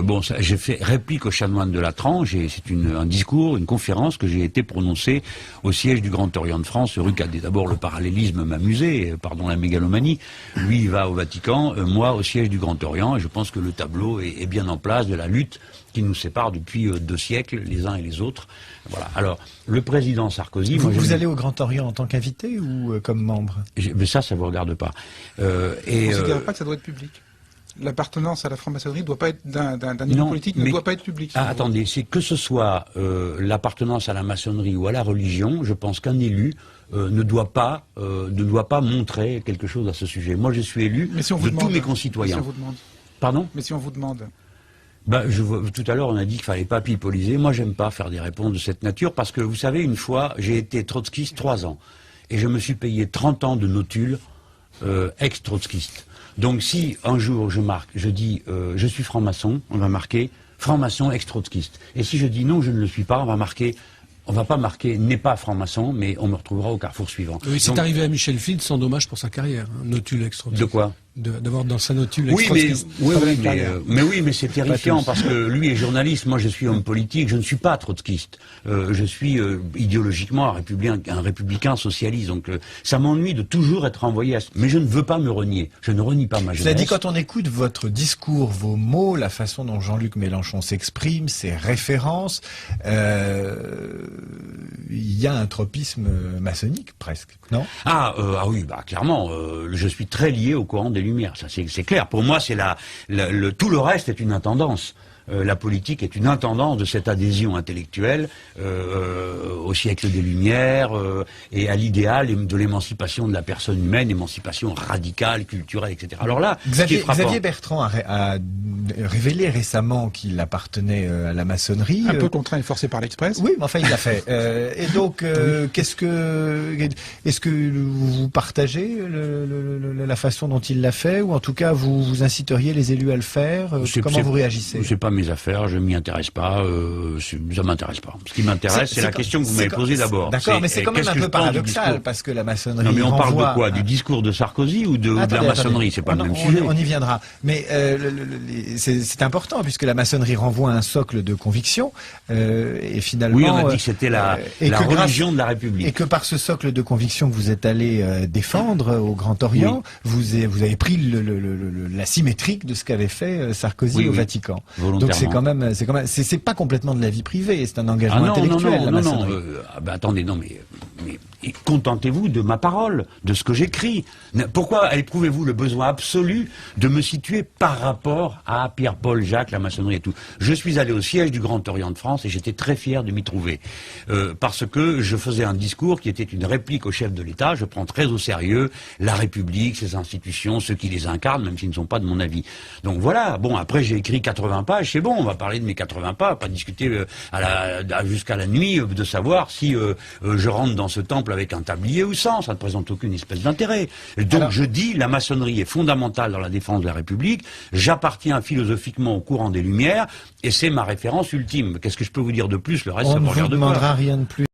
bon, j'ai fait réplique au chanoine de Latran. C'est un discours, une conférence que j'ai été prononcée au siège du Grand Orient de France, rue Cadet. D'abord, le parallélisme m'amusait, pardon la mégalomanie. Lui, il va au Vatican, moi au siège du Grand Orient, et je pense que le tableau est bien en place de la lutte qui nous sépare depuis 2 siècles, les uns et les autres. Voilà. Alors, le président Sarkozy... Vous allez au Grand Orient en tant qu'invité ou comme membre? Mais ça vous regarde pas. On ne considère pas que ça doit être public. L'appartenance à la franc-maçonnerie doit pas être d'un niveau politique, ne doit pas être public. Ah, attendez, c'est que ce soit l'appartenance à la maçonnerie ou à la religion, je pense qu'un élu ne doit pas montrer quelque chose à ce sujet. Moi, je suis élu de tous mes concitoyens. Mais si on vous demande. Pardon? Mais si on vous demande. Tout à l'heure, on a dit qu'il fallait pas pipoliser. Moi, j'aime pas faire des réponses de cette nature parce que, vous savez, une fois, j'ai été trotskiste 3 ans et je me suis payé 30 ans de notule ex-trotskiste. Donc, si un jour je dis je suis franc-maçon, on va marquer franc-maçon ex-trotskiste. Et si je dis non, je ne le suis pas, on va pas marquer n'est pas franc-maçon, mais on me retrouvera au carrefour suivant. Oui, c'est arrivé à Michel Field, sans dommage pour sa carrière, hein, notule ex-trotskiste. De quoi? D'avoir dans sa notule oui, mais mais c'est terrifiant parce que lui est journaliste, moi je suis homme politique, je ne suis pas trotskiste. Je suis idéologiquement un républicain socialiste, donc ça m'ennuie de toujours être envoyé à... Mais je ne veux pas me renier, je ne renie pas ma jeunesse. Cela dit, quand on écoute votre discours, vos mots, la façon dont Jean-Luc Mélenchon s'exprime, ses références, il y a un tropisme maçonnique presque, non? Oui, clairement, je suis très lié au courant des Lumières, ça c'est clair. Pour moi, c'est tout le reste est une intendance. La politique est une intendance de cette adhésion intellectuelle au siècle des Lumières et à l'idéal de l'émancipation de la personne humaine, émancipation radicale, culturelle, etc. Alors là, Xavier Bertrand a révélé récemment qu'il appartenait à la maçonnerie. Un peu contraint et forcé par l'Express. Oui, mais enfin il l'a fait. Et donc, est-ce que vous partagez la façon dont il l'a fait, ou en tout cas vous inciteriez les élus à le faire? Comment vous réagissez? C'est pas mes affaires, je m'y intéresse pas, ça m'intéresse pas. Ce qui m'intéresse, c'est la question que vous m'avez posée d'abord. D'accord, mais c'est quand même un peu paradoxal, parce que la maçonnerie... Non, mais on parle de quoi? Du discours de Sarkozy ou de la maçonnerie? C'est pas le même sujet. On y viendra. Mais c'est important, puisque la maçonnerie renvoie à un socle de conviction, et finalement... Oui, on a dit que c'était la religion de la République. Et que par ce socle de conviction que vous êtes allé défendre au Grand Orient, vous avez pris la symétrique de ce qu'avait fait Sarkozy au Vatican. Donc c'est pas complètement de la vie privée, c'est un engagement intellectuel. Non. Attendez, non, mais contentez-vous de ma parole, de ce que j'écris. Pourquoi éprouvez-vous le besoin absolu de me situer par rapport à Pierre-Paul Jacques, la maçonnerie et tout? Je suis allé au siège du Grand Orient de France et j'étais très fier de m'y trouver. Parce que je faisais un discours qui était une réplique au chef de l'État. Je prends très au sérieux la République, ses institutions, ceux qui les incarnent, même s'ils ne sont pas de mon avis. Donc voilà, bon, après j'ai écrit 80 pages, c'est bon, on va parler de mes 80 pages, pas discuter jusqu'à la nuit de savoir si je rentre dans ce temple avec un tablier ou sans, ça ne présente aucune espèce d'intérêt. Donc je dis, la maçonnerie est fondamentale dans la défense de la République, j'appartiens philosophiquement au courant des Lumières, et c'est ma référence ultime. Qu'est-ce que je peux vous dire de plus? Le reste, ça me regarde pas. On ne vous demandera rien de plus.